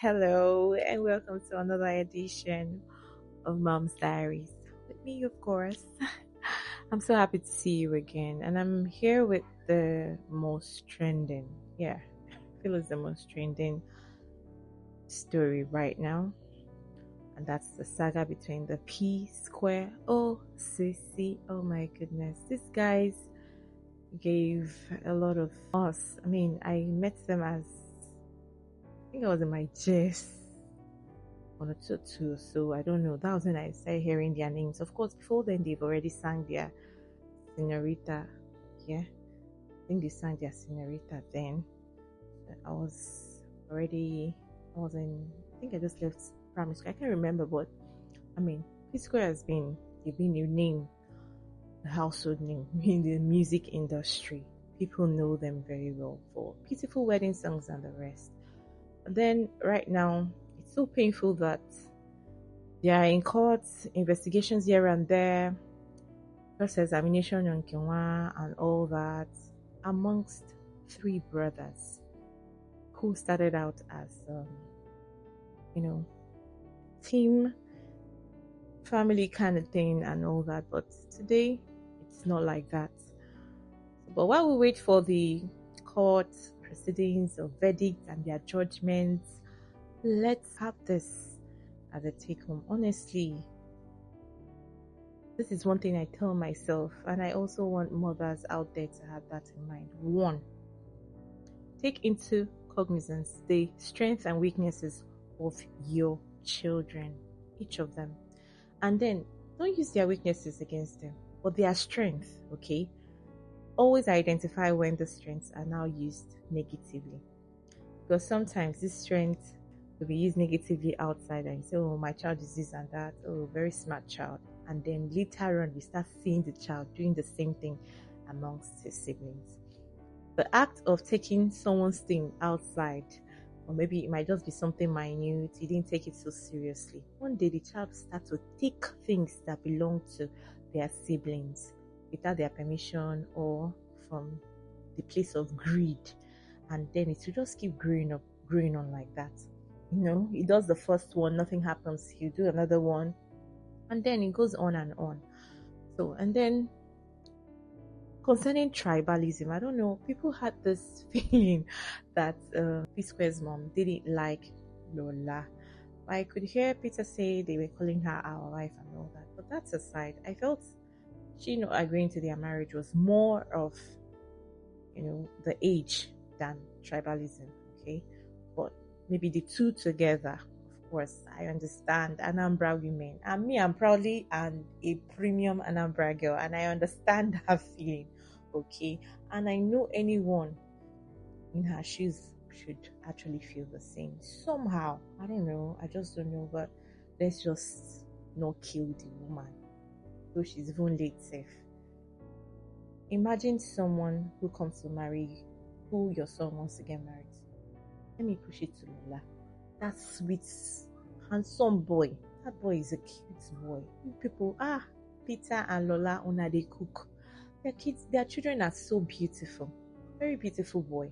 Hello, and welcome to another edition of Mom's Diaries. With me, of course. I'm so happy to see you again, and I'm here with the most trending. Yeah, I feel it's the most trending story right now, and that's the saga between the P Square. Oh, Sissy. Oh my goodness, these guys gave a lot of us. I mean, I met them as I think I was in my JS one or two, so I don't know. That was when I started hearing their names. Of course, before then they've already sang their Senorita. Yeah, I think they sang their Senorita then. I was already, I was in, I think I just left primary school. I can't remember, but I mean, P-Square they've been a name, a household name in the music industry. People know them very well for beautiful wedding songs and the rest. But then right now, it's so painful that they are in court, investigations here and there, cross examination on Kinwa and all that, amongst three brothers who started out as, team, family kind of thing and all that. But today, it's not like that. But while we wait for the court proceedings or verdict and their judgments, let's have this as a take home. Honestly, this is one thing I tell myself, and I also want mothers out there to have that in mind. One, take into cognizance the strengths and weaknesses of your children, each of them, and then don't use their weaknesses against them, but their strengths. Okay, always identify when the strengths are now used negatively, because sometimes this strength will be used negatively outside and you say, oh, my child is this and that, oh, very smart child, and then later on we start seeing the child doing the same thing amongst his siblings. The act of taking someone's thing outside, or maybe it might just be something minute, you didn't take it so seriously, one day the child starts to take things that belong to their siblings without their permission or from the place of greed, and then it will just keep growing on like that. He does the first one, nothing happens, he'll do another one, and then it goes on and on. So, and then concerning tribalism, I don't know, people had this feeling that P-Square's mom didn't like Lola. I could hear Peter say they were calling her our wife and all that, but that's aside. I felt she not agreeing to their marriage was more of the age than tribalism. Okay, but maybe the two together. Of course, I understand Anambra women, and me, I'm proudly and a premium Anambra girl, and I understand her feeling. Okay, and I know anyone in her shoes should actually feel the same somehow. I don't know, I just don't know, but let's just not kill the woman, though she's even late safe. Imagine someone who comes to marry, who your son wants to get married. Let me push it to Lola. That sweet, handsome boy. That boy is a cute boy. You people, Peter and Lola, una they cook. Their children are so beautiful. Very beautiful boy.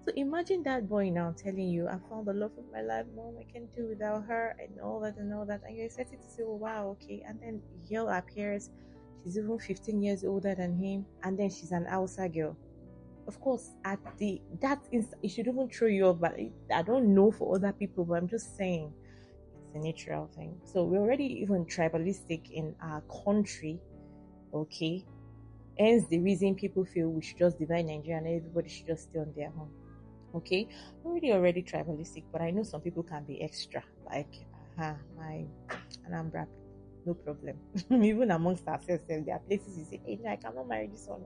So imagine that boy now telling you, I found the love of my life, mom, I can't do without her, and all that. And you're excited to say, oh, wow, okay. And then girl appears, she's even 15 years older than him, and then she's an Hausa girl. Of course, it should even throw you off, but I don't know for other people, but I'm just saying it's a natural thing. So we're already even tribalistic in our country, okay? Hence the reason people feel we should just divide Nigeria and everybody should just stay on their own. Okay, we're already tribalistic, but I know some people can be extra, like my Anambra, no problem. Even amongst ourselves, there are places you say, hey, no, I cannot marry this one.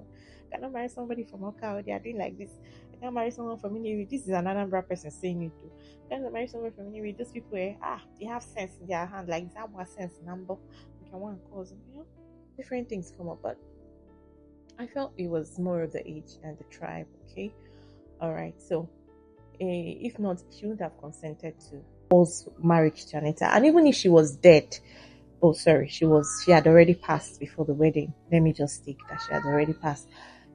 I cannot marry somebody from Oka, they are doing like this. I cannot marry someone from Inewi. This is an Anambra person saying it too. I cannot marry someone from Inewi. Those people, they have sense in their hand, like that was sense number. You can want to cause them, different things come up, but I felt it was more of the age and the tribe. Okay, all right. So, if not, she wouldn't have consented to Paul's marriage to Anita, and even if she was dead, she had already passed before the wedding. Let me just take that she had already passed.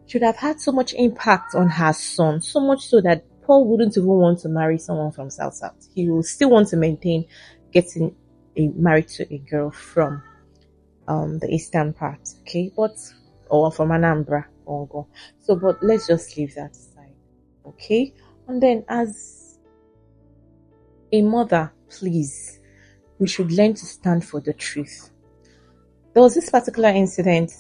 She would have had so much impact on her son, so much so that Paul wouldn't even want to marry someone from South. He will still want to maintain getting married to a girl from the eastern part, okay, but or from Anambra or go. So, but let's just leave that aside, okay. And then, as a mother, please, we should learn to stand for the truth. There was this particular incident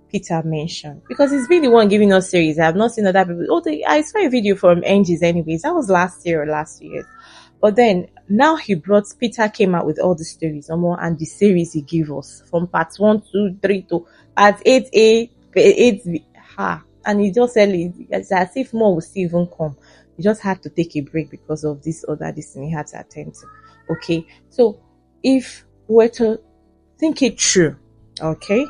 Peter mentioned, because he's been the one giving us series. I have not seen other people. I saw a video from Angie's anyways. That was last year or last 2 years. But then now Peter came out with all the stories and the series he gave us from parts 1, 2, 3 to part 8A, 8B. And he just said it's as if more will still even come. He just had to take a break because of this thing he had to attend to. Okay, so if we're to think it through, okay,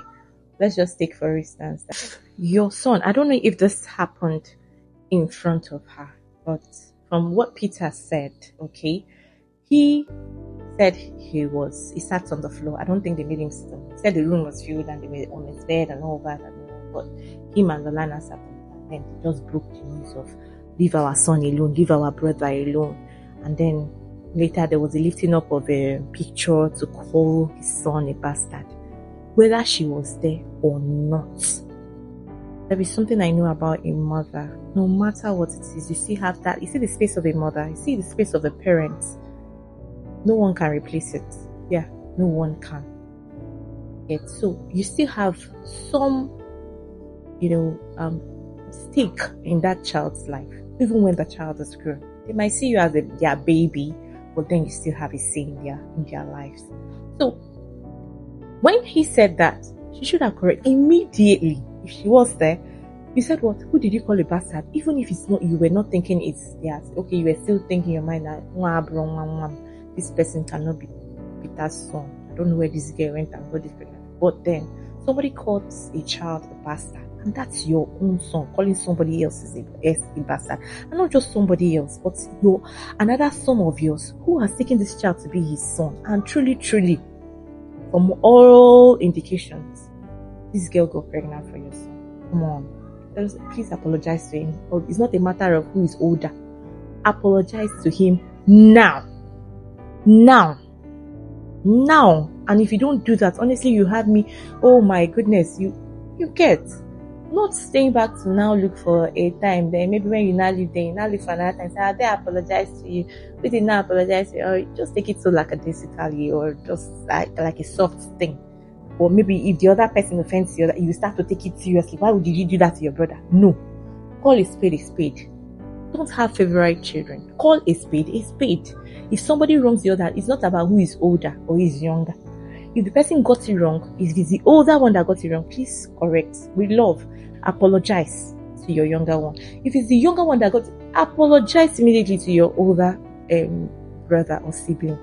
let's just take for instance that your son, I don't know if this happened in front of her, but from what Peter said, okay, he said he sat on the floor. I don't think they made him sit on. He said the room was filled and they were on his bed and all that, but him and Lolana sat on it, and they just broke the news of leave our son alone, leave our brother alone. And then later there was a lifting up of a picture to call his son a bastard. Whether she was there or not, there is something I know about a mother. No matter what it is, you still have that. You see the space of a mother, you see the space of a parent. No one can replace it. Yeah, no one can. Yet, so you still have some, stake in that child's life, even when the child is grown. They might see you as their baby, but then you still have a say in their lives. So when he said that, she should have corrected immediately. If she was there, you said what? Who did you call a bastard? Even if it's not, you were not thinking it's theirs. Okay, you were still thinking in your mind that this person cannot be Peter's son. I don't know where this girl went and got this pregnant. But then somebody calls a child a bastard, and that's your own son. Calling somebody else a bastard, and not just somebody else, but another son of yours who has taken this child to be his son. And truly, from all indications, this girl got pregnant for your son. Come on, please apologize to him. It's not a matter of who is older. Apologize to him now. And if you don't do that, honestly, you have me. Oh my goodness, you get not staying back to now look for a time. Then maybe when you now leave there, you now leave for another time. Say, they apologize to you. We did not apologize to you, or just take it so lackadaisically, or just like a soft thing. Or maybe if the other person offends you, you start to take it seriously. Why did you do that to your brother? No, call a spade a spade. Don't have favorite children. Call a spade a spade. If somebody wrongs the other, it's not about who is older or is younger. If the person got it wrong, if it's the older one that got it wrong, please correct. With love, apologize to your younger one. If it's the younger one that got it, apologize immediately to your older brother or sibling.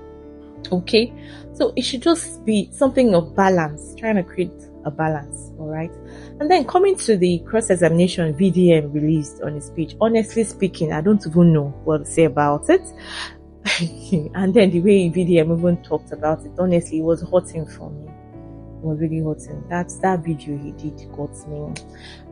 Okay? So it should just be something of balance, trying to create a balance, alright? And then coming to the cross-examination VDM released on his page, honestly speaking, I don't even know what to say about it. And then the way VDM even talked about it, honestly, it was hurting for me. It was really hurting. That video he did got me.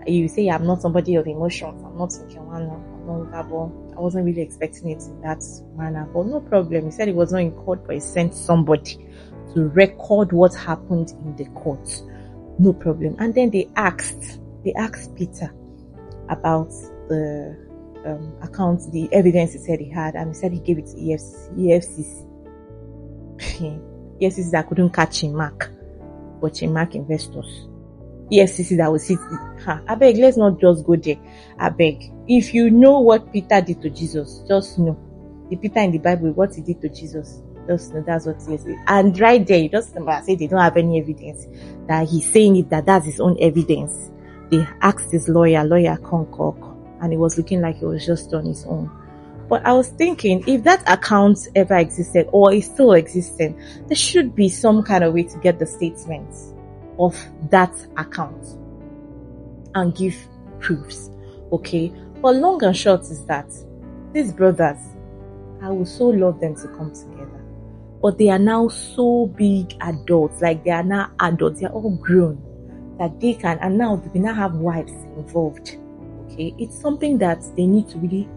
You say I'm not somebody of emotions, I'm not thinking I wasn't really expecting it in that manner, but no problem. He said he was not in court, but he sent somebody to record what happened in the court. No problem. And then they asked Peter about the accounts, the evidence he said he had, and he said he gave it to EFCC. EFCC that couldn't catch Mark, but Mark investors. EFCC that was I beg, let's not just go there. I beg. If you know what Peter did to Jesus, just know. The Peter in the Bible, what he did to Jesus, just know that's what he is. And right there, you just remember, say they don't have any evidence that he's saying it, that's his own evidence. They asked his lawyer Concock, and it was looking like he was just on his own. But I was thinking, if that account ever existed or is still existing, there should be some kind of way to get the statements of that account and give proofs. Okay? But long and short is that these brothers, I would so love them to come together. But they are now so big adults, like they are now adults, they are all grown, that they can, and now they now have wives involved. Okay, it's something that they need to really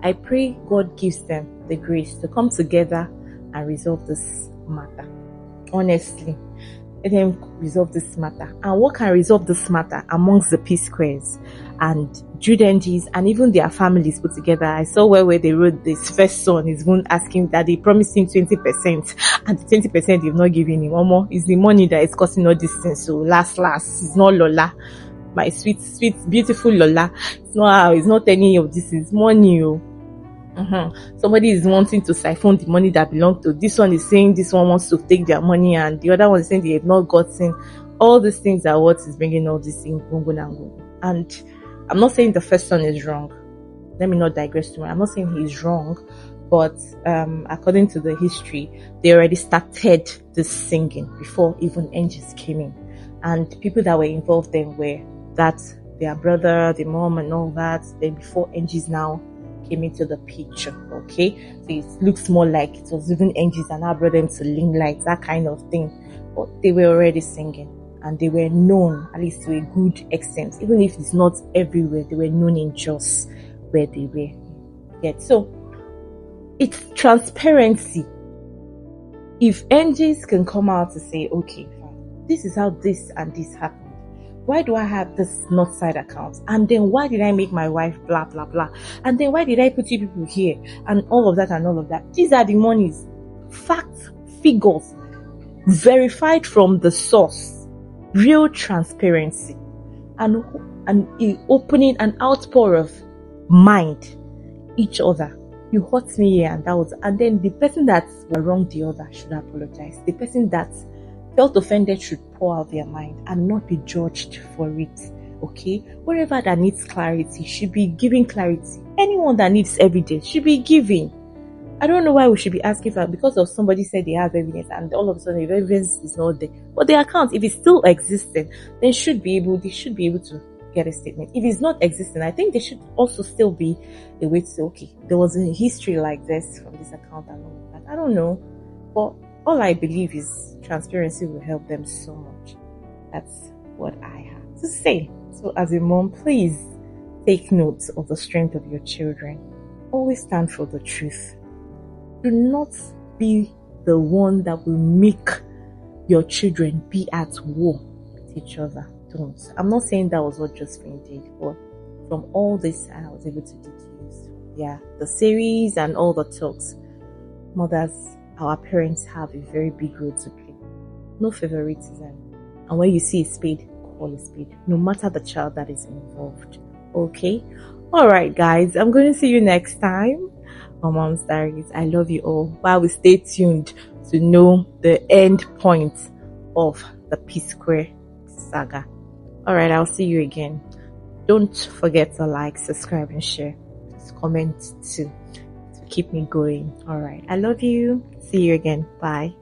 I pray God gives them the grace to come together and resolve this matter. Honestly, let them resolve this matter. And what can resolve this matter amongst the P-Squares and Jude NGs and even their families put together? I saw where they wrote this first son is even asking that they promised him 20%, and the 20% they've not given him. Omo, it's the money that is costing all this thing. So last, it's not Lola, my sweet, beautiful Lola. It's not how, it's not any of this. It's money. Somebody is wanting to siphon the money that belongs to this one. Is saying this one wants to take their money, and the other one is saying they have not gotten. All these things are what is bringing all this in. And I'm not saying the first son is wrong. Let me not digress too much. I'm not saying he's wrong, but according to the history, they already started this singing before even angels came in, and people that were involved then were that their brother, the mom, and all that. Then before angels now came into the picture, okay? So it looks more like it was even angels and now brought them to limelight, that kind of thing. But they were already singing, and they were known, at least to a good extent, even if it's not everywhere. They were known in just where they were. Yet, so it's transparency. If angels can come out to say, okay, fine, this is how this and this happened. Why do I have this north side account? And then why did I make my wife blah, blah, blah? And then why did I put you people here? And all of that and all of that. These are the monies. Facts, figures, verified from the source. Real transparency. And opening an outpour of mind. Each other. You hurt me here and that was, and then the person that wronged the other should apologize. The person that felt offended should pour out their mind and not be judged for it. Okay, wherever that needs clarity should be giving clarity. Anyone that needs evidence should be giving. I don't know why we should be asking for, because of somebody said they have evidence and all of a sudden the evidence is not there. But the account, if it's still existing, then they should be able to get a statement. If it's not existing, I think there should also still be a way to say, okay, there was a history like this from this account and all of that. I don't know, but all I believe is transparency will help them so much. That's what I have to say. So as a mom, please take note of the strength of your children. Always stand for the truth. Do not be the one that will make your children be at war with each other. Don't. I'm not saying that was what Josephine did, but from all this I was able to deduce, the series and all the talks, mothers, our parents have a very big role to play. No favoritism. And when you see a spade, call a spade, no matter the child that is involved. Okay? Alright guys, I'm going to see you next time on Mom's Diaries. I love you all. While we stay tuned to know the end point of the P-Square saga. Alright, I'll see you again. Don't forget to like, subscribe, and share. Just comment too to keep me going. Alright, I love you. See you again. Bye.